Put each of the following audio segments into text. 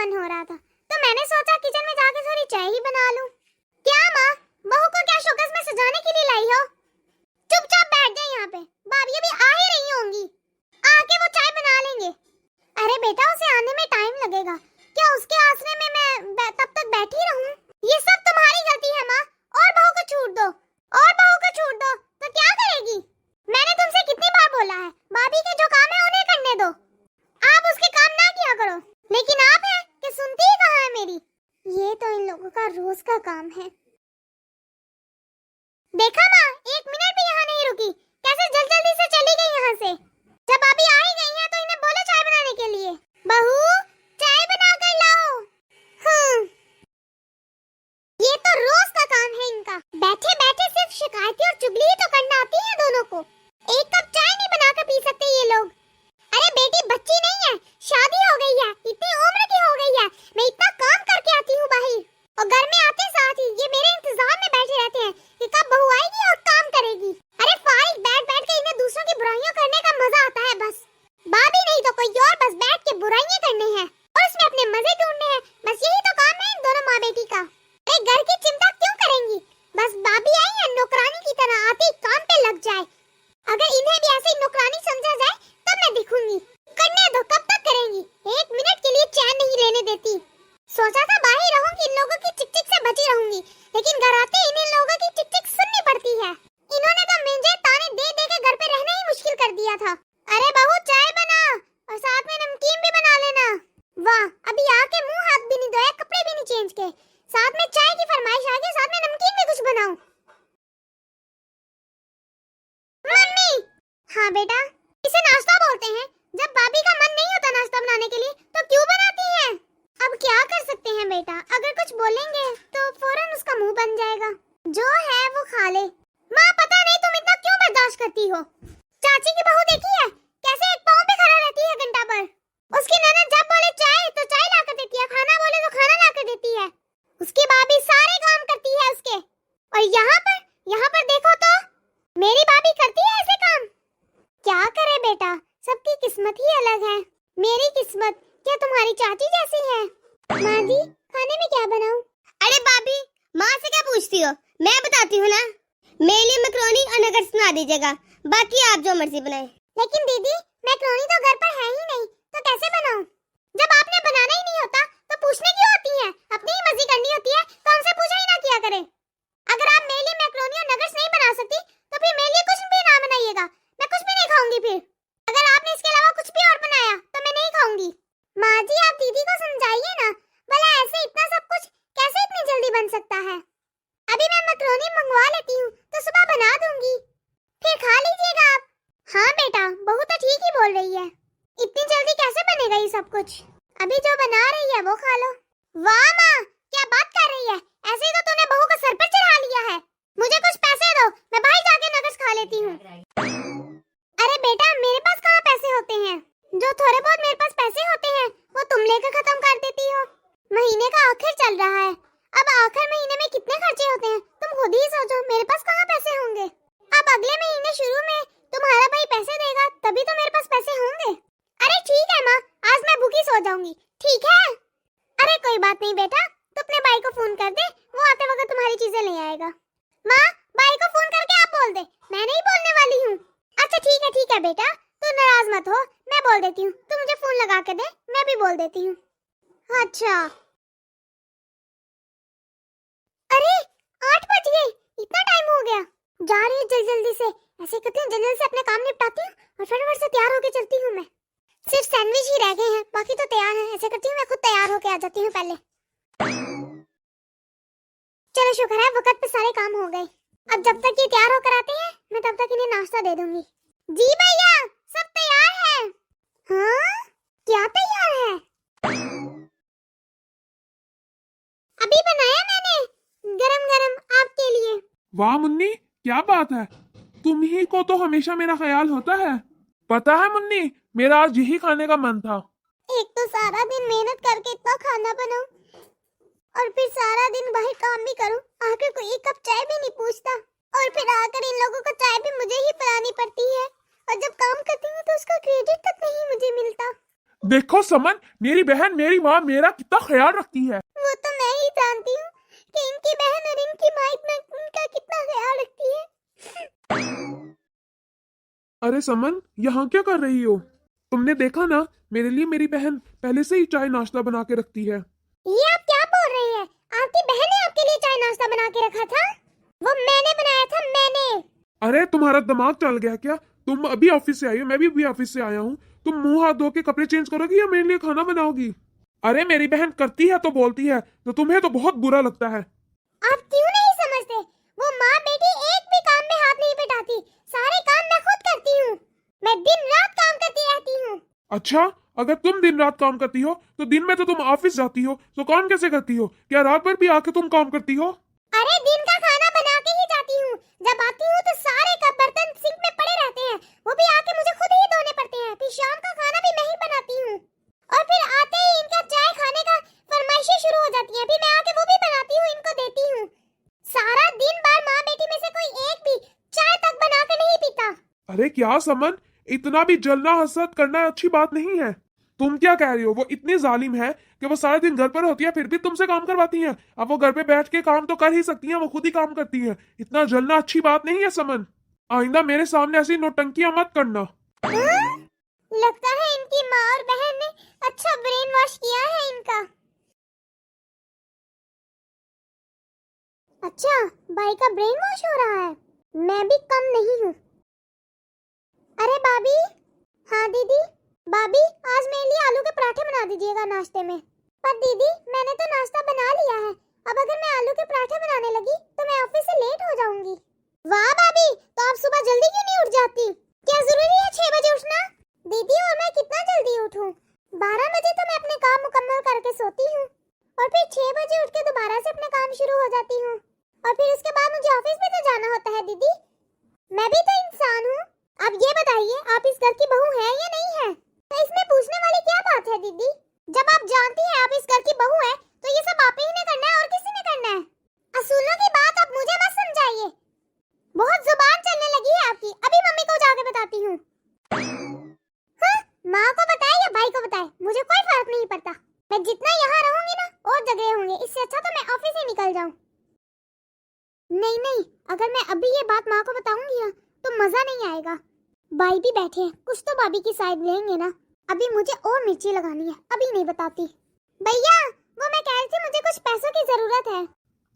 मन हो रहा था, तो मैंने सोचा किचन में जाके थोड़ी चाय ही बना लूं। क्या माँ, बहू को क्या शोकेस में सजाने के लिए लाई हो? चुपचाप बैठ जाए यहाँ पे, भाभी अभी आ ही रही होंगी, आके वो चाय बना लेंगे। अरे बेटा, उसे आने में टाइम लगेगा, क्या उसके आसरे में मैं तब तक बैठी रहूं? ये सब तुम्हारी गलती है माँ, और बहू को छूट दो, और बहू को छूट दो, तो क्या करेगी? मैंने तुमसे कितनी बार बोला है, भाभी के जो काम है उन्हें करने दो, आप उसके काम ना किया करो, लेकिन आप हैं कि सुनती ही कहाँ है मेरी। ये तो इन लोगों का रोज का काम है। देखा माँ, 1 मिनट भी यहाँ नहीं रुकी, कैसे जल्दी से चली गई यहाँ से। जब अभी आ ही गई है तो इन्हें बोलो चाय बनाने के लिए। बहू, चाय बना कर लाओ। ये तो रोज का काम है इनका, बैठे बैठे सिर्फ शिकायतें और चुगली ही तो करना आती है दोनों को। एक कप चाय नहीं बनाकर पी सकते ये लोग। अरे बेटी बच्ची नहीं है, शादी हो गई है, इतनी उम्र की हो गई है, मैं इतना काम करके आती हूँ बाहर, और घर में आते साथ ही ये मेरे इंतजार में बैठे रहते हैं कि कब बहू आएगी और काम करेगी। अरे फाइल बैठ बैठ के इन्हें दूसरों की बुराइयां करने का मजा आता है बस। भाभी नहीं तो कोई और, बस बैठ के बुराइयां करने हैं और उसमें अपने मजे ढूंढने हैं, बस यही तो काम है इन दोनों माँ बेटी का। अरे घर की चिंता क्यों करेंगी, बस भाभी आई है नौकरानी की तरह आती काम पे लग जाए। अगर इन्हें भी ऐसे नौकरानी समझा जाए तब मैं दिखूंगी, करने दो, कब तक करेंगी, 1 मिनट के लिए चैन नहीं लेने देती। सोचा था बाहर रहूंगी, इन लोगों की चिक चिक से बची रहूंगी, लेकिन घर आते इन लोगों की चिक चिक सुननी पड़ती है। इन्होंने तो मुझे ताने दे दे के घर पे रहना ही मुश्किल कर दिया था। अरे बहू चाय बना और साथ में नमकीन भी बना लेना। वाह, अभी आके मुंह हाथ भी नहीं धोया, कपड़े भी नहीं चेंज के, साथ में चाय की फरमाइश आ गई, साथ में नमकीन भी कुछ बनाओ। मम्मी। हाँ बेटा, इसे नाश्ता बोलते हैं, जब भाभी का मन नहीं होता नाश्ता बनाने के लिए तो क्यों बनाती है? अब क्या कर सकते हैं बेटा, अगर कुछ बोलेंगे तो फौरन उसका मुंह बन जाएगा, जो है वो खा ले। माँ पता नहीं तुम इतना क्यों बर्दाश्त करती हो। चाची की बहू देखी है कैसे एक पाँव पे खड़ा रहती है घंटा भर। उसकी ननद जब बोले चाय तो चाय ला कर देती है, खाना बोले तो खाना ला कर देती है, उसकी भाभी सारे काम करती है उसके। और यहाँ पर देखो तो मेरी भाभी करती है ऐसे काम। क्या करे बेटा, सबकी किस्मत ही अलग है। मेरी किस्मत क्या तुम्हारी चाची जैसी है? माँ जी, खाने में क्या बनाऊं? अरे भाभी, माँ से क्या पूछती हो, मैं बताती हूँ ना। मेरे लिए मैक्रोनी और नगेट्स बना दीजिएगा, बाकी आप जो मर्जी बनाए। लेकिन दीदी, मैक्रोनी तो घर पर है ही नहीं, तो कैसे बनाऊं? जब आपने बनाना ही नहीं होता तो पूछने क्यों होती है? अपनी ही मर्जी करनी होती है तो हमसे पूछा ही ना किया करें। अगर आप मेरे लिए मैक्रोनी और नगेट्स नहीं बना सकती तो फिर मेरे लिए कुछ भी ना बनाइएगा, मैं कुछ भी नहीं खाऊंगी। फिर अगर आपने इसके अलावा कुछ भी और बनाया तो मैं नहीं खाऊंगी। माँ जी, आप दीदी को समझाइए ना, भला ऐसे इतना सब कुछ कैसे इतनी जल्दी बन सकता है? अभी मैं मैक्रोनी मंगवा लेती हूँ तो सुबह बना दूंगी, फिर खा लीजिएगा आप। हाँ बेटा, बहू तो ठीक ही बोल रही है, इतनी जल्दी कैसे बनेगा ये सब कुछ? अभी जो बना रही है वो खा लो। वाह माँ, क्या बात कर रही है, ऐसे ही तो तूने बहू को सर पर चढ़ा लिया है। मुझे कुछ पैसे दो, मैं बाहर जाके नगेट्स खा लेती हूँ। अरे बेटा, मेरे पास कहाँ पैसे होते हैं, जो थोड़े बहुत मेरे पास पैसे होते हैं वो तुम लेकर खत्म कर देती हो। महीने का आखिर चल रहा है, अब आखिर महीने में कितने खर्चे होते हैं तुम खुद ही सोचो, मेरे पास कहाँ पैसे होंगे? अब अगले महीने शुरू में तुम्हारा भाई पैसे देगा तभी तो मेरे पास पैसे होंगे। अरे ठीक है माँ, आज मैं भूखी सो जाऊंगी, ठीक है? अरे कोई बात नहीं बेटा, तू अपने भाई को फोन कर दे, वो आते वक्त तुम्हारी चीजें ले आएगा। माँ, भाई को फोन करके आप बोल दे, मैं नहीं बोलने वाली हूँ। अच्छा ठीक है बेटा, तू नाराज मत हो, मैं बोल देती हूँ, तू मुझे फोन लगा के दे, मैं भी बोल देती हूँ। अच्छा। अरे 8 बज गए, इतना टाइम हो गया। जा रही है जल्दी से, ऐसे कितने जल्दी से अपने काम निपटाती हूँ और फटाफट से तैयार होके चलती हूँ। मैं सिर्फ सैंडविच ही रह गए हैं, बाकी तो तैयार है। ऐसे करती हूँ, मैं खुद तैयार होके आ जाती हूँ पहले। चलो शुक्र है वक्त पे सारे काम हो गए। अब जब तक ये तैयार होकर आते हैं मैं तब तक इन्हें नाश्ता दे दूंगी। जी भैया, सब तैयार है। हाँ, क्या तैयार है? अभी बनाया मैंने, गरम गरम आपके लिए। वाह मुन्नी, क्या बात है, तुम ही को तो हमेशा मेरा ख्याल होता है। पता है मुन्नी, मेरा आज यही खाने का मन था। एक तो सारा दिन मेहनत करके इतना खाना बनाऊं और फिर सारा दिन बाहर काम भी करूं, आखिर कोई एक कप चाय भी नहीं पूछता, और फिर आकर इन लोगों को चाय भी मुझे ही पिलानी पड़ती है, और जब काम करती हूँ तो उसका क्रेडिट तक नहीं मुझे मिलता। देखो समन, मेरी बहन, मेरी माँ मेरा कितना ख्याल रखती है। वो तो मैं ही जानती हूँ कि इनकी बहन और इनकी माँ इनका कितना ख्याल रखती है। अरे समन, यहाँ क्या कर रही हो? तुमने देखा ना, मेरे लिए मेरी बहन पहले से ही चाय नाश्ता बना के रखती है। ये आप क्या बोल रही है? आपकी बहन ने आपके लिए चाय नाश्ता बना के रखा था? वो मैंने बनाया था, मैंने। अरे तुम्हारा दिमाग चल गया क्या? तुम अभी ऑफिस से आई हो, मैं भी ऑफिस से आया हूँ। तुम मुंह हाथ धो के कपड़े चेंज करोगी या मेरे लिए खाना बनाओगी? अरे मेरी बहन करती है तो बोलती है, तो तुम्हें तो बहुत बुरा लगता है। आप क्यों नहीं समझते? वो माँ बेटी एक भी काम में हाथ नहीं बटाती। सारे काम मैं खुद करती हूँ। मैं दिन रात काम करती रहती हूँ। अच्छा, अगर तुम दिन रात काम करती हो तो दिन में तो तुम ऑफिस जाती हो, तो काम कैसे करती हो? क्या रात भर भी आके तुम काम करती हो? अरे दिन का खाना बना के ही जाती हूँ। जब आती हूँ तो सारे कप बर्तन सिंक में पड़े रहते हैं, वो भी आके मुझे खुद ही धोने पड़ते हैं। फिर शाम का खाना भी मैं ही बनाती हूँ, और फिर आते ही इनका चाय खाने का फरमाइशें शुरू हो जाती हैं। फिर मैं आके वो भी बनाती हूँ, इनको देती हूँ। सारा दिन बार माँ बेटी में से कोई एक भी चाय तक बना के नहीं पीता। अरे क्या समन, इतना भी जलना हसरत करना अच्छी बात नहीं है। तुम क्या कह रही हो? वो इतनी जालिम है कि वो सारा दिन घर पर होती है, फिर भी तुमसे काम करवाती है। अब वो घर पे बैठ के काम तो कर ही सकती है, वो खुद ही काम करती है। इतना जलना अच्छी बात नहीं है समन। आइंदा मेरे सामने ऐसी नौटंकियां मत करना। लगता है इनकी माँ और बहन ने अच्छा ब्रेन वॉश किया है इनका। अच्छा, भाई का ब्रेन वॉश हो रहा है। मैं भी कम नहीं हूँ। अरे भाभी। हाँ दीदी। भाभी, आज मेरे लिए आलू के पराठे बना दीजिएगा नाश्ते में। पर दीदी, मैंने तो नाश्ता बना लिया है। अब अगर मैं आलू के पराठे बनाने लगी तो मैं ऑफिस से लेट हो जाऊंगी। वाह भाभी, तो आप सुबह जल्दी क्यों नहीं उठ जाती? क्या जरूरी है 6 बजे उठना? दीदी, और मैं कितना जल्दी उठूं? 12 बजे तो मैं अपने काम मुकम्मल करके सोती हूँ, और फिर 6 बजे उठ के दोबारा से अपने काम शुरू हो जाती हूँ, और फिर उसके बाद मुझे ऑफिस भी तो जाना होता है। दीदी, मैं भी तो इंसान हूँ। अब ये बताइए, आप इस घर की बहू हैं या नहीं है? तो इसमें पूछने वाली क्या बात है दीदी? जब आप जानती हैं आप इस घर की बहू है, तो ये सब आप ही ने करना है, और किसी ने करना है? असूलों की बात आप मुझे मत समझाइए। बहुत जुबान चलने लगी है आपकी। अभी मम्मी को जाके बताती हूँ। हाँ, माँ को बताए या भाई को बताए, मुझे कोई फर्क नहीं पड़ता। मैं जितना यहाँ रहूंगी ना, और जगह होंगे, इससे अच्छा तो मैं ऑफिस ही निकल जाऊँ। नहीं नहीं, अगर मैं अभी ये बात माँ को बताऊंगी ना, तो मजा नहीं आएगा। भाई भी बैठे हैं, कुछ तो भाभी की साइड लेंगे ना। अभी मुझे और मिर्ची लगानी है, अभी नहीं बताती। भैया, वो मैं कह रही थी, मुझे कुछ पैसों की जरूरत है।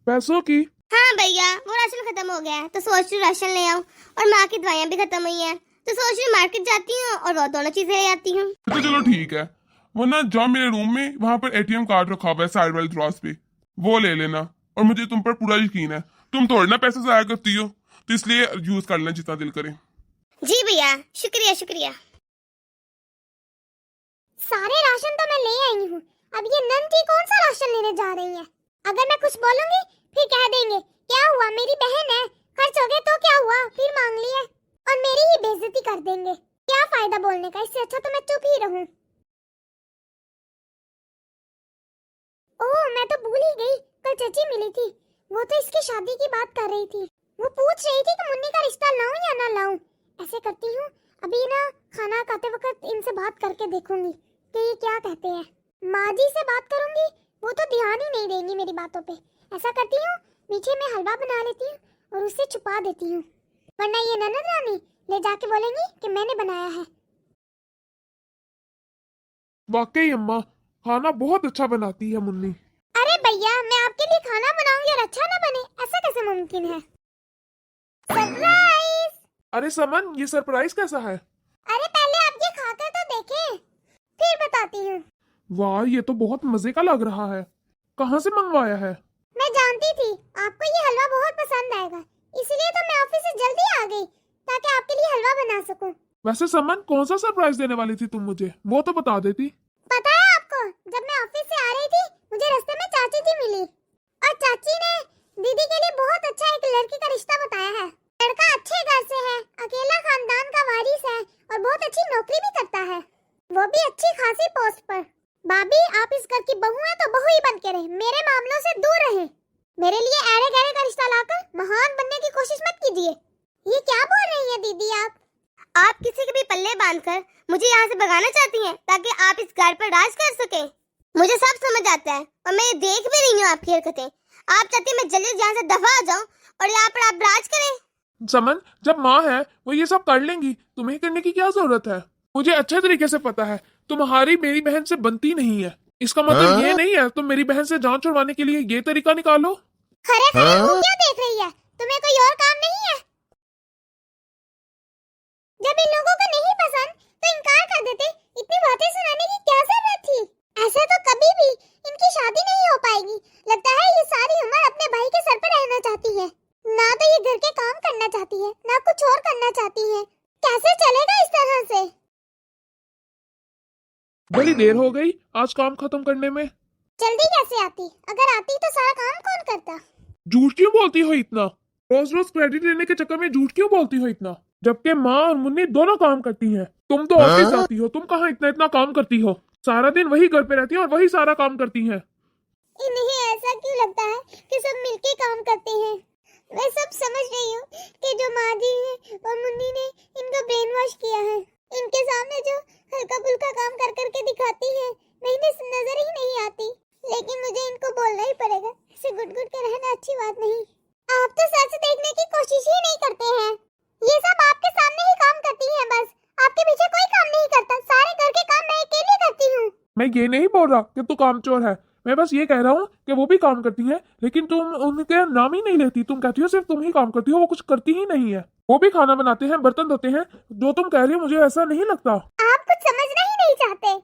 पैसों की? हाँ भैया, वो राशन खत्म हो गया है, तो सोच रही हूँ राशन ले आऊँ, और माँ की दवाइयाँ भी खत्म हुई हैं, तो सोच रही हूँ मार्केट जाती हूँ और वो दोनों चीजें ले आती हूँ। तो चलो ठीक है, वरना जाओ मेरे रूम में, वहां पर एटीएम कार्ड रखा हुआ है साइड वाले दरवाज पे, वो ले लेना। और मुझे तुम पर पूरा यकीन है, तुम थोड़ी ना पैसे जाया करती हो, तो इसलिए यूज कर लेना जितना दिल करे। जी भैया, शुक्रिया शुक्रिया। सारे राशन तो मैं ले आई हूँ। अब ये नंदी कौन सा राशन लेने जा रही है? अगर मैं कुछ बोलूंगी फिर कह देंगे क्या हुआ, मेरी बहन है, खर्च हो गए तो क्या हुआ, फिर मांग लिए, और मेरी ही बेइज्जती कर देंगे। क्या फायदा बोलने का, इससे अच्छा तो मैं चुप ही रहूं। ओह, मैं तो भूल ही गई, कल चाची मिली थी। वो तो इसकी शादी की बात कर रही थी। वो पूछ रही थी कि मुन्नी का रिश्ता लाऊं या ना लाऊं। ऐसे करती हूँ, अभी ना खाना खाते वक्त इनसे बात करके देखूंगी कि ये क्या कहते हैं। माँ जी से बात करूंगी, वो तो ध्यान ही नहीं देंगी मेरी बातों पे। ऐसा करती हूँ, मीठे में हलवा बना लेती हूँ और उससे छुपा देती हूँ, वरना ये ननद रानी ले जाके बोलेंगी कि मैंने बनाया है। वाकई अम्मा, खाना बहुत अच्छा बनाती है मुन्नी। अरे भैया, मैं आपके लिए खाना बनाऊंगी और अच्छा ना बने, ऐसा कैसे मुमकिन है? सरप्राइज! अरे समन, ये सरप्राइज कैसा है? अरे पहले आप ये खाकर तो देखें, फिर बताती हूँ। वाह, ये तो बहुत मजे का लग रहा है। कहाँ से मंगवाया है? मैं जानती थी आपको ये हलवा बहुत पसंद आएगा, इसलिए तो मैं ऑफिस से जल्दी आ गई ताकि आपके लिए हलवा बना सकूं। वैसे समन, कौन सा सरप्राइज देने वाली थी तुम मुझे, वो तो बता देती। पता है आपको, जब मैं ऑफिस से आ रही थी, मुझे रास्ते में चाची जी मिली, और चाची ने दीदी के लिए बहुत अच्छा एक लड़की का रिश्ता बताया है। लड़का अच्छे घर से है, अकेला खानदान का वारिस है, और बहुत अच्छी नौकरी भी करता है, वो भी अच्छी खासी पोस्ट पर। भाभी, आप इस घर की बहू हैं तो बहू ही बन के रहे, मेरे मामलों से दूर रहे। मेरे लिए ऐरे गहरे का रिश्ता लाकर महान बनने की कोशिश मत कीजिए। ये क्या बोल रही है दीदी आप? आप किसी के भी पल्ले घरे बांधकर मुझे यहाँ से भगाना चाहती हैं ताकि आप इस घर पर राज कर सकें। मुझे सब समझ आता है और मैं ये देख भी रही हूँ आपकी हरकतें। आप चाहती हैं मैं जल्दी यहाँ से दफा आ जाऊँ और यहाँ पर आप राज करें। समन, जब माँ है वो ये सब कर लेंगी, तुम्हें करने की क्या जरूरत है? मुझे अच्छे तरीके से पता है तुम्हारी मेरी बहन से बनती नहीं है। इसका मतलब ये नहीं है तुम मेरी बहन से जान छुड़वाने के लिए ये तरीका निकालो। खरे खरे वो क्या देख रही है? तुम्हें कोई और काम नहीं है? जब इन लोगों को नहीं पसंद तो इनकार कर देते। इतनी बातें सुनाने की क्या जरूरत थी? ऐसे तो कभी भी इनकी शादी नहीं हो पाएगी। लगता है ये सारी उम्र अपने भाई के सर पर रहना चाहती है। ना तो ये घर के काम करना चाहती है, ना कुछ और करना चाहती है। कैसे चलेगा इस तरह से? बड़ी देर हो गई आज काम खत्म करने में। जल्दी कैसे आती? अगर आती तो सारा काम कौन करता? झूठ क्यों बोलती हो इतना? रोज रोज क्रेडिट लेने के चक्कर में झूठ क्यों बोलती हो इतना? जबकि माँ और मुन्नी दोनों काम करती हैं। तुम तो ऑफिस जाती हो, तुम कहाँ इतना इतना काम करती हो? सारा दिन वही घर पे रहती है और वही सारा काम करती हैं। इन्हें ऐसा क्यों लगता है कि सब मिलके काम करते हैं? मैं सब समझ रही हूँ कि जो माँ जी है और मुन्नी ने इनको ब्रेन वॉश किया है। इनके सामने जो हल्का फुल्का काम कर करके दिखाती है मैं इन्हें नजर ही नहीं आती। लेकिन मुझे इनको बोलना ही पड़ेगा, ऐसे गुट गुट के रहना अच्छी बात नहीं। आप तो सच देखने की कोशिश ही नहीं करते हैं। ये सब आपके सामने ही काम करती हैं, बस आपके पीछे कोई काम नहीं करता। सारे घर के काम मैं अकेले करती हूँ। मैं ये नहीं बोल रहा कि तू कामचोर है, मैं बस ये कह रहा हूँ कि वो भी काम करती है, लेकिन तुम उनके नाम ही नहीं लेती। तुम कहती हो सिर्फ तुम ही काम करती हो, वो कुछ करती ही नहीं है। वो भी खाना बनाते हैं, बर्तन धोते हैं। जो तुम कह रही हो मुझे ऐसा नहीं लगता। आप कुछ समझना ही नहीं चाहते।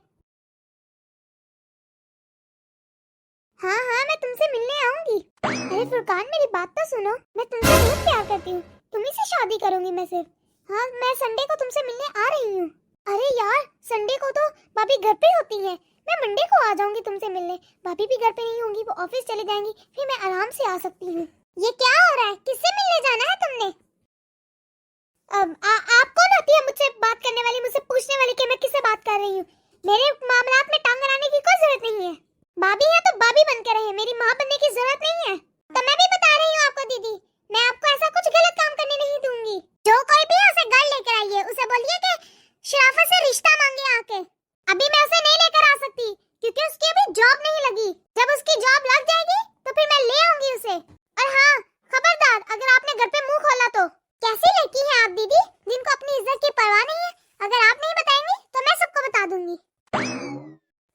हाँ हाँ, मैं तुमसे मिलने आऊंगी। अरे फुरकान, मेरी बात तो सुनो। मैं तुमसे बहुत प्यार करती हूँ, तुम्ही से शादी करूंगी मैं सिर्फ। हाँ, मैं संडे को तुमसे मिलने आ रही हूँ। अरे यार, संडे को तो भाभी घर पे होती है। मैं मंडे को आ जाऊंगी तुमसे मिलने। भाभी भी घर पे नहीं होंगी, वो ऑफिस चले जाएंगी, फिर मैं आराम से आ सकती हूँ। ये क्या हो रहा है? किससे मिलने जाना है तुमने? आप कौन होती है मुझसे बात करने वाली, मुझसे पूछने वाली कि मैं किससे बात कर रही हूँ? मेरे मामलात में टांग अड़ाने की कोई जरूरत नहीं है। भाभी है तो भाभी बन के रहे, मेरी माँ बनने की जरूरत नहीं है। तो मैं भी बता रही हूँ आपको दीदी, मैं आपको ऐसा कुछ गलत काम करने नहीं दूंगी। जो कोई भी है उसे घर लेकर आइए, उसे बोलिए कि शराफत से रिश्ता मांगे आके। अभी मैं उसे नहीं लेकर आ सकती क्योंकि उसकी अभी जॉब नहीं लगी। जब उसकी जॉब लग जाएगी तो फिर मैं ले आऊंगी उसे। और हाँ, खबरदार अगर आपने घर पे मुंह खोला तो। कैसी लड़की हैं आप दीदी, जिनको अपनी इज्जत की परवाह नहीं है? अगर आप नहीं बताएंगी तो मैं सबको बता दूंगी।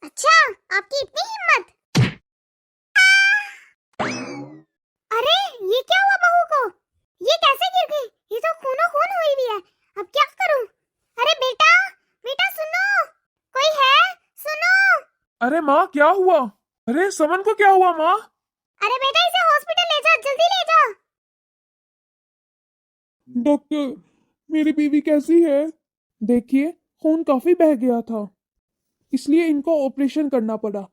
अच्छा, आपकी इतनी हिम्मत? अरे ये क्या हुआ बहू को? ये कैसे गिर गई? ये तो खूनो खून हुई हुई है। अब क्या करूं? अरे बेटा, बेटा सुनो, कोई है? सुनो। अरे माँ, क्या हुआ? अरे समन को क्या हुआ माँ? अरे बेटा, इसे हॉस्पिटल ले जा, जल्दी ले जा। डॉक्टर, मेरी बीवी कैसी है? देखिए, खून काफी बह गया था, इसलिए इनको ऑपरेशन करना पड़ा।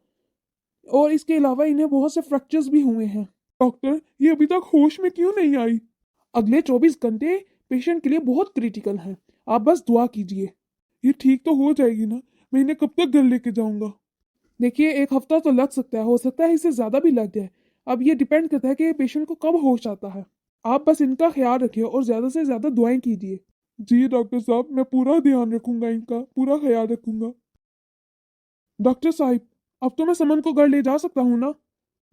और इसके अलावा इन्हें बहुत से फ्रैक्चर्स भी हुए हैं। डॉक्टर, ये अभी तक होश में क्यों नहीं आई? अगले 24 घंटे पेशेंट के लिए बहुत क्रिटिकल हैं। आप बस दुआ कीजिए। ये ठीक तो हो जाएगी ना? मैं इन्हें कब तक घर लेके जाऊंगा? देखिए, 1 हफ्ता तो लग सकता है, हो सकता है इससे ज्यादा भी लग जाए। अब ये डिपेंड करता है कि पेशेंट को कब होश आता है। आप बस इनका ख्याल रखिए और ज्यादा से ज्यादा दुआएं कीजिए। जी डॉक्टर साहब, मैं पूरा ध्यान रखूंगा, इनका पूरा ख्याल रखूंगा। डॉक्टर साहब, अब तो मैं समन को घर ले जा सकता हूँ ना?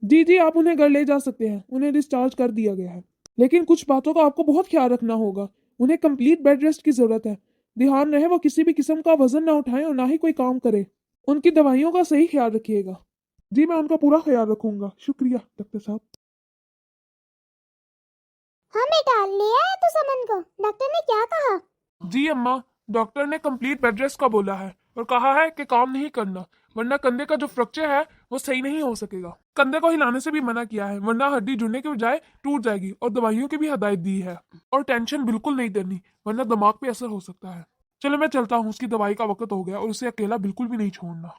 जी जी, आप उन्हें घर ले जा सकते हैं, उन्हें डिस्चार्ज कर दिया गया है। लेकिन कुछ बातों का आपको बहुत ख्याल रखना होगा। उन्हें कंप्लीट बेड रेस्ट की जरूरत है। ध्यान रहे वो किसी भी किस्म का वजन ना उठाएं और ना ही कोई काम करे। उनकी दवाइयों का सही ख्याल रखिएगा। जी, मैं उनका पूरा ख्याल रखूंगा। शुक्रिया डॉक्टर साहब। हाँ बेटा, ले आया तो समन को? डॉक्टर ने क्या कहा? जी अम्मा, डॉक्टर ने कंप्लीट बेड रेस्ट का बोला है और कहा है कि काम नहीं करना, वरना कंधे का जो फ्रैक्चर है वो सही नहीं हो सकेगा। कंधे को हिलाने से भी मना किया है, वरना हड्डी जुड़ने के बजाय टूट जाएगी। और दवाइयों की भी हदायत दी है। और टेंशन बिल्कुल नहीं करनी, वरना दिमाग पे असर हो सकता है। चलो मैं चलता हूँ, उसकी दवाई का वक्त हो गया और उसे अकेला बिल्कुल भी नहीं छोड़ना।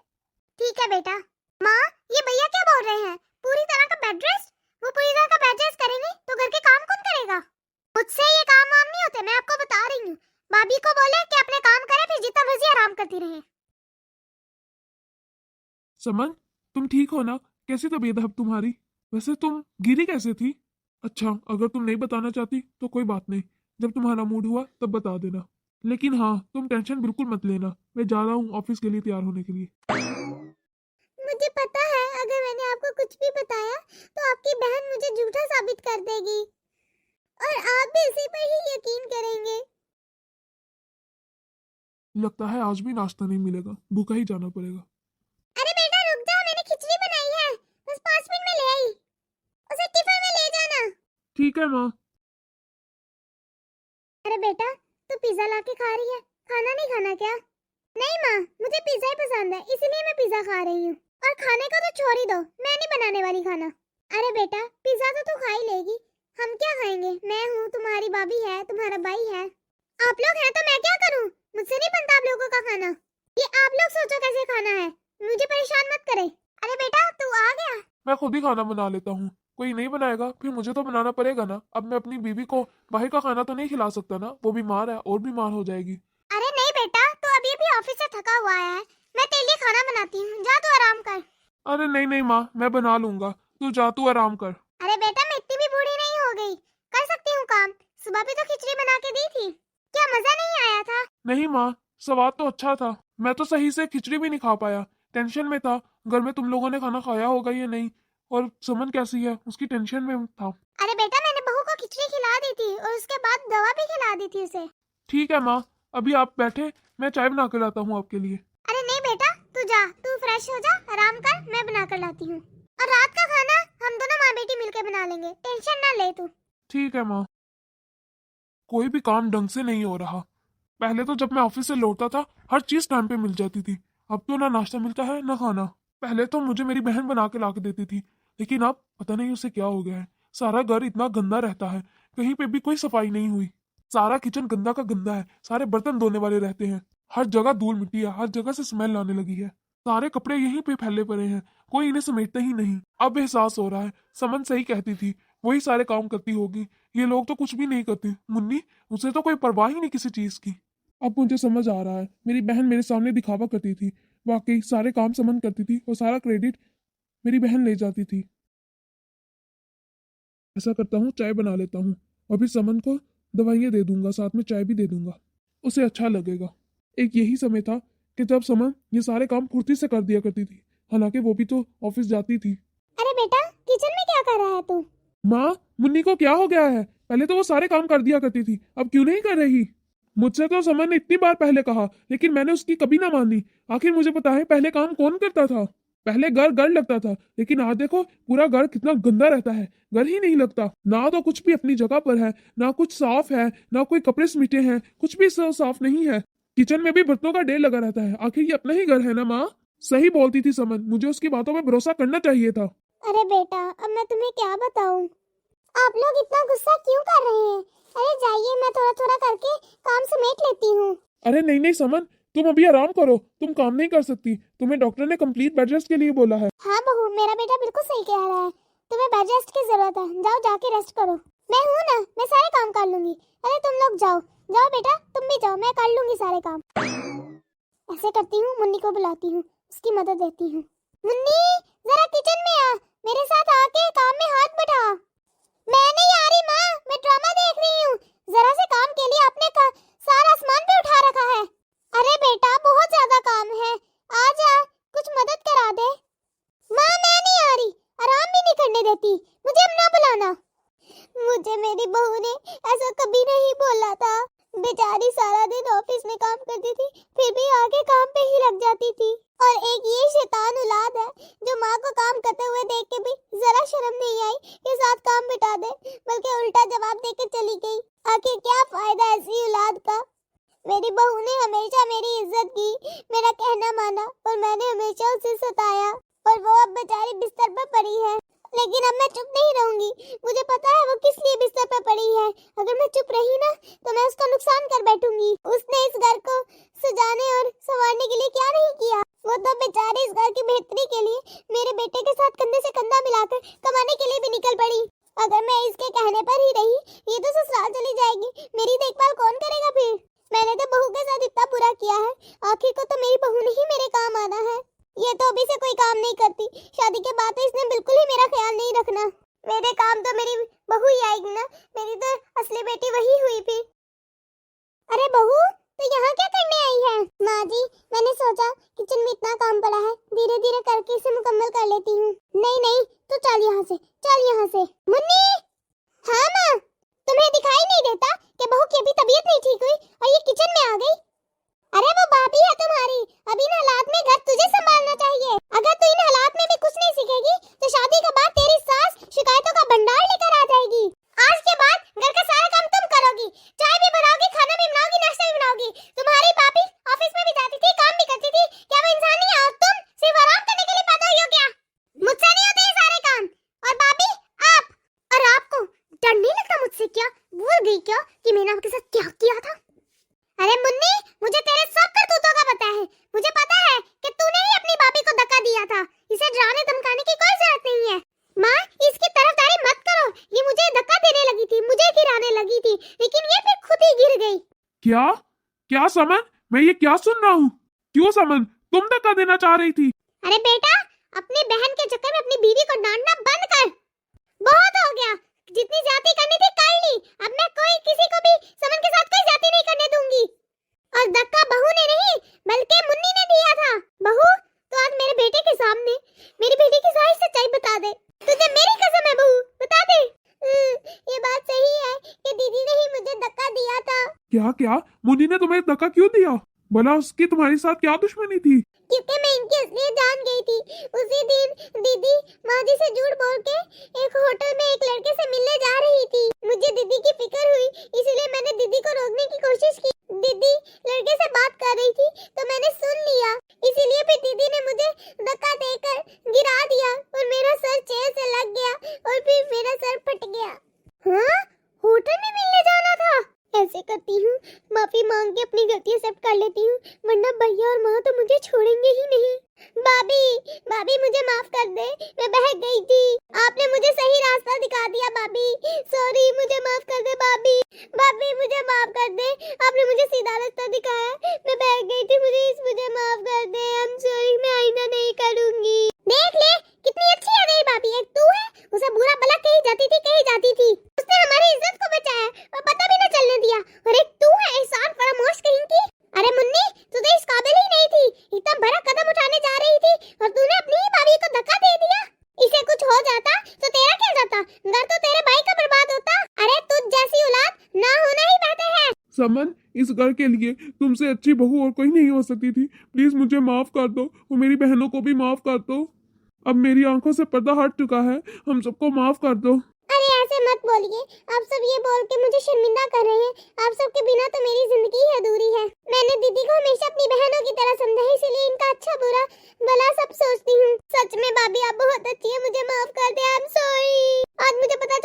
ठीक है बेटा। माँ, ये भैया क्या बोल रहे हैं? पूरी तरह का बेड रेस्ट? वो पूरी तरह का बेड रेस्ट करेंगे तो घर के काम कौन करेगा? मुझसे ये काम वाम नहीं होते, मैं आपको बता रही हूँ। भाभी को बोले कि अपने काम करे, फिर जितना मर्जी आराम करती रहे। समन, तुम ठीक हो ना? कैसी तबीयत है अब तुम्हारी? वैसे तुम गिरी कैसे थी? अच्छा, अगर तुम नहीं बताना चाहती तो कोई बात नहीं, जब तुम्हारा मूड हुआ तब बता देना। लेकिन हाँ, तुम टेंशन बिल्कुल मत लेना, मैं जा रहा हूँ ऑफिस के लिए तैयार होने के लिए। मुझे पता है अगर मैंने आपको कुछ भी बताया तो आपकी बहन मुझे झूठा साबित कर देगी और आप भी इसी पर ही यकीन करेंगे। लगता है आज भी नाश्ता नहीं मिलेगा, भूखा ही जाना पड़ेगा। अरे बेटा रुक जा, मैंने खिचड़ी बनाई है, बस 5 मिनट में ले आई, उसे टिफिन में ले जाना। ठीक है माँ। अरे बेटा तू पिज्जा लाके खा रही है, खाना नहीं खाना क्या? नहीं माँ, मुझे पिज्जा ही पसंद है इसलिए मैं पिज्जा खा रही हूँ, और खाने का तो छोड़ ही दो, मैं नहीं बनाने वाली खाना। अरे बेटा पिज्जा तो तू खा ही लेगी, हम क्या खाएंगे? मैं हूँ, तुम्हारी भाभी है, तुम्हारा भाई है, आप लोग हैं तो मैं क्या करूँ? मुझसे नहीं बनता आप लोगों का खाना, ये आप लोग सोचो कैसे खाना है, मुझे परेशान मत करे। अरे बेटा तू आ गया? मैं खुद ही खाना बना लेता हूँ, कोई नहीं बनाएगा फिर मुझे तो बनाना पड़ेगा ना। अब मैं अपनी बीवी को बाहर का खाना तो नहीं खिला सकता ना, वो बीमार है और बीमार हो जाएगी। अरे नहीं बेटा, तू अभी अभी ऑफिस से थका हुआ है, मैं तेरे लिए खाना बनाती हूँ, जा तू आराम कर। अरे नहीं नहीं माँ, मैं बना लूंगा, तू जा, तू आराम कर। अरे बेटा मैं इतनी भी बूढ़ी नहीं हो गई, कर सकती हूँ काम, सुबह भी तो खिचड़ी बना के दी थी, क्या मजा नहीं आया था? नहीं माँ, स्वाद तो अच्छा था, मैं तो सही से खिचड़ी भी नहीं खा पाया, टेंशन में था घर में तुम लोगों ने खाना खाया होगा या नहीं, और समन कैसी है उसकी टेंशन में था। अरे बेटा मैंने बहू को खिचड़ी खिला दी थी और उसके बाद दवा भी खिला दी थी उसे। ठीक है माँ, अभी आप बैठे, मैं चाय बना कर लाता हूँ आपके लिए। अरे नहीं बेटा तू जा, तू फ्रेश हो जा, आराम कर, मैं बना कर लाती हूँ, और रात का खाना हम दोनों माँ बेटी मिलकर बना लेंगे, टेंशन ना ले तू। ठीक है माँ। कोई भी काम ढंग से नहीं हो रहा, पहले तो जब मैं ऑफिस से लौटता था हर चीज टाइम पे मिल जाती थी, अब तो ना नाश्ता मिलता है ना खाना। पहले तो मुझे मेरी बहन बना के ला के देती थी, लेकिन अब पता नहीं उसे क्या हो गया है, सारा घर इतना गंदा रहता है, कहीं पे भी कोई सफाई नहीं हुई, सारा किचन गंदा का गंदा है, सारे बर्तन धोने वाले रहते हैं, हर जगह धूल मिट्टी है, हर जगह से स्मेल आने लगी है, सारे कपड़े यहीं पे फैले पड़े हैं, कोई इन्हें समेटता ही नहीं। अब एहसास हो रहा है, समन सही कहती थी, वही सारे काम करती होगी, ये लोग तो कुछ भी नहीं करते। मुन्नी, उसे तो कोई परवाह ही नहीं किसी चीज की। अब मुझे समझ आ रहा है, मेरी बहन मेरे सामने दिखावा करती थी, वाकई सारे काम समन करती थी और सारा क्रेडिट मेरी बहन ले जाती थी। ऐसा करता हूँ, चाय बना लेता हूँ और फिर समन को दवाइयाँ दे दूंगा, साथ में चाय भी दे दूंगा, उसे अच्छा लगेगा। एक यही समय था कि जब समन ये सारे काम फुर्ती से कर दिया करती थी, हालांकि वो भी तो ऑफिस जाती थी। अरे बेटा किचन में क्या कर रहा है तू? माँ, मुन्नी को क्या हो गया है? पहले तो वो सारे काम कर दिया करती थी, अब क्यों नहीं कर रही? मुझसे तो समन ने इतनी बार पहले कहा, लेकिन मैंने उसकी कभी ना मानी। आखिर मुझे पता है पहले काम कौन करता था? पहले घर घर लगता था, लेकिन आज देखो पूरा घर कितना गंदा रहता है, घर ही नहीं लगता, ना तो कुछ भी अपनी जगह पर है, ना कुछ साफ है, ना कोई कपड़े समेटे हैं, कुछ भी साफ नहीं है। किचन में भी बर्तनों का ढेर लगा रहता है। आखिर ये अपना ही घर है ना माँ? सही बोलती थी समन, मुझे उसकी बातों पर भरोसा करना चाहिए था। अरे बेटा अब मैं तुम्हें क्या बताऊं, आप लोग इतना गुस्सा क्यों कर रहे हैं? अरे जाइए, मैं थोड़ा थोड़ा करके काम समेट लेती हूँ। अरे नहीं नहीं समन, तुम अभी आराम करो, तुम काम नहीं कर सकती, तुम्हें डॉक्टर ने कंप्लीट बेड रेस्ट के लिए बोला है। हाँ बहू, मेरा बेटा बिल्कुल सही कह रहा है, तुम्हें बेड रेस्ट की जरूरत है, जाओ जाके रेस्ट करो। मैं हूँ ना, मैं सारे काम कर लूंगी। अरे तुम लोग जाओ जाओ बेटा, तुम भी जाओ, मैं कर लूंगी सारे काम। ऐसे करती हूँ, मुन्नी को बुलाती हूँ, उसकी मदद देती हूँ। मुन्नी जरा किचन में आ, मेरे साथ आके काम में हाथ बढ़ा। मैं नहीं आ रही माँ, मैं ड्रामा देख रही हूँ, जरा से काम के लिए अपने का सारा सामान पे उठा रखा है। अरे बेटा बहुत ज्यादा काम है, आ जा, कुछ मदद करा दे। माँ मैं नहीं आ रही, आराम भी नहीं करने देती, मुझे अब ना बुलाना। मुझे मेरी बहू ने ऐसा कभी नहीं बोला था, बेचारी सारा दिन ऑफिस में काम करती थी, फिर भी आगे काम पे ही लग जाती थी। और एक ये शैतान औलाद है जो माँ को काम करते हुए देख के भी जरा शर्म नहीं आई कि साथ काम बिता दे, बल्कि उल्टा जवाब देके चली गई। आखिर क्या फायदा ऐसी औलाद का? मेरी बहू ने हमेशा मेरी इज्जत की, मेरा कहना माना, और मैंने हमेशा उसे सताया, और वो अब बेचारी बिस्तर पर पड़ी है। लेकिन अब मैं चुप नहीं रहूंगी, मुझे पता है वो किस लिए बिस्तर पर पड़ी है। अगर मैं चुप रही ना तो मैं उसका नुकसान कर बैठूंगी। उसने इस घर को सजाने और संवारने के लिए क्या नहीं किया, वो तो बेचारी इस घर की बेहतरी के लिए मेरे बेटे के साथ कंधे से कंधा मिलाकर कमाने के लिए भी निकल पड़ी। अगर मैं इसके कहने पर ही रही, ये तो ससुराल चली जाएगी, मेरी देखभाल कौन करेगा फिर? मैंने तो बहू के साथ इतना बुरा किया है, आखिर को तो मेरी बहू ने ही मेरे काम आना है। ये तो अभी से कोई काम नहीं करती, शादी के बाद तो इसने बिल्कुल ही मेरा ख्याल नहीं रखना। मेरे काम तो मेरी बहू ही आएगी ना, मेरी तो असली बेटी वही हुई फिर। अरे बहू में इतना काम पड़ा है, धीरे धीरे करके इसे मुकम्मल कर लेती हूँ। नहीं नहीं, तू चल यहाँ से, चल यहाँ से। मुन्नी! हाँ माँ, तुम्हें दिखाई नहीं देता कि बहू की अभी तबीयत नहीं ठीक हुई और ये किचन में आ गई? अरे वो भाभी है तुम्हारी, अब इन हालात में घर तुझे संभालना चाहिए। अगर तू इन हालात में भी कुछ नहीं सीखेगी तो शादी के बाद तेरी सास शिकायतों का भंडार लेकर आ जाएगी। आज के बाद घर का सारा काम तुम करोगी, चाय भी बनाओगी, खाना भी बनाओगी, नाश्ता भी बनाओगी। तुम्हारी भाभी ऑफिस में भी जाती थी, काम भी करती थी, क्या वो इंसान नहीं है? और तुम सिर्फ आराम करने के लिए पैदा हुई हो क्या? मुझसे नहीं होते ये सारे काम। और भाभी आप, और आपको डर नहीं लगता मुझसे? क्या भूल गई क्या कि मैंने आपके साथ क्या किया था? अरे मुन्नी, मुझे तेरे सब करतूतों का पता है। मुझे पता है कि तूने ही अपनी भाभी को धक्का दिया था। इसे डराने धमकाने की कोई जरूरत नहीं है। माँ, इसकी तरफदारी मत करो। ये मुझे धक्का देने लगी थी, मुझे गिराने लगी थी, लेकिन ये फिर खुद ही गिर गई। क्या क्या समन, मैं ये क्या सुन रहा हूँ? क्यों समन, तुम धक्का देना चाह रही थी? अरे बेटा, अपनी बहन के चक्कर में अपनी बीवी को डांटना बंद कर। बहुत हो गया, जितनी ज्यादती करनी थी कर ली। अब मैं कोई किसी को भी समन के साथ कोई ज्यादती नहीं करने दूंगी। और धक्का बहू ने नहीं बल्कि मुन्नी ने दिया था। बहू, तो आज मेरे बेटे के सामने मेरी बेटी की सारी सच्चाई बता दे। तुझे मेरी कसम है बहू, बता दे। ये बात सही है कि दीदी ने ही मुझे धक्का दिया था। क्या क्या, मुन्नी ने तुम्हें धक्का क्यों दिया? भला उसकी तुम्हारे साथ क्या दुश्मनी थी? क्योंकि मैं इनकी असलियत जान गई थी। उसी दिन दीदी माँ जी से झूठ बोल के एक होटल में एक लड़के से मिलने जा रही थी। मुझे दीदी की फिक्र हुई, इसलिए मैंने दीदी को रोकने की कोशिश की। दीदी लड़के से बात कर रही थी तो मैंने सुन लिया, इसीलिए फिर दीदी ने मुझे धक्का देकर गिरा दिया और मेरा सर चेयर से लग गया और फिर मेरा सर फट गया। हाँ, होटल में मिलने जाना था। ऐसे करती हूँ, माफी मांग के अपनी गलती एक्सेप्ट कर लेती हूँ, वरना भैया और माँ तो मुझे छोड़ेंगे ही नहीं। भाभी, भाभी मुझे माफ कर दे, मैं बहक गई थी। आपने मुझे सही रास्ता दिखा दिया भाभी। सॉरी, मुझे माफ कर दे भाभी। भाभी मुझे माफ कर दे, आपने मुझे सीधा रास्ता दिखाया, मैं बहक गई थी, मुझे माफ कर दे। आई एम सॉरी, मैं आईना नहीं करूंगी। देख ले कितनी अच्छी है मेरी भाभी। एक तू है, उसे बुरा भला कही जाती थी, उसने हमारी इज्जत को बचाया और पता भी न चलने दिया। और एक तू है एहसान फरामोश कहीं की। अरे मुन्नी, तू तो इस काबिल ही नहीं थी, इतना बड़ा कदम उठाने जा रही थी और तूने अपनी ही भाभी को धक्का दे दिया। इसे कुछ हो जाता तो तेरा क्या जाता? घर तो तेरे भाई का बर्बाद होता। अरे तुझ जैसी औलाद ना होना ही बेहतर है। समन, इस घर के लिए तुमसे अच्छी बहू और कोई नहीं हो सकती थी। प्लीज मुझे माफ कर दो और मेरी बहनों को भी माफ कर दो। अब मेरी आंखों से पर्दा हट चुका है, हम सबको माफ कर दो। अरे ऐसे मत बोलिए, आप सब ये बोल के मुझे शर्मिंदा कर रहे हैं। आप सबके बिना तो मेरी जिंदगी ही अधूरी है। मैंने दीदी को हमेशा अपनी बहनों की तरह समझा है, इसीलिए इनका अच्छा बुरा भला सब सोचती हूँ। सच में भाभी आप बहुत अच्छी है, मुझे माफ कर दे। I am sorry. आज मुझे पता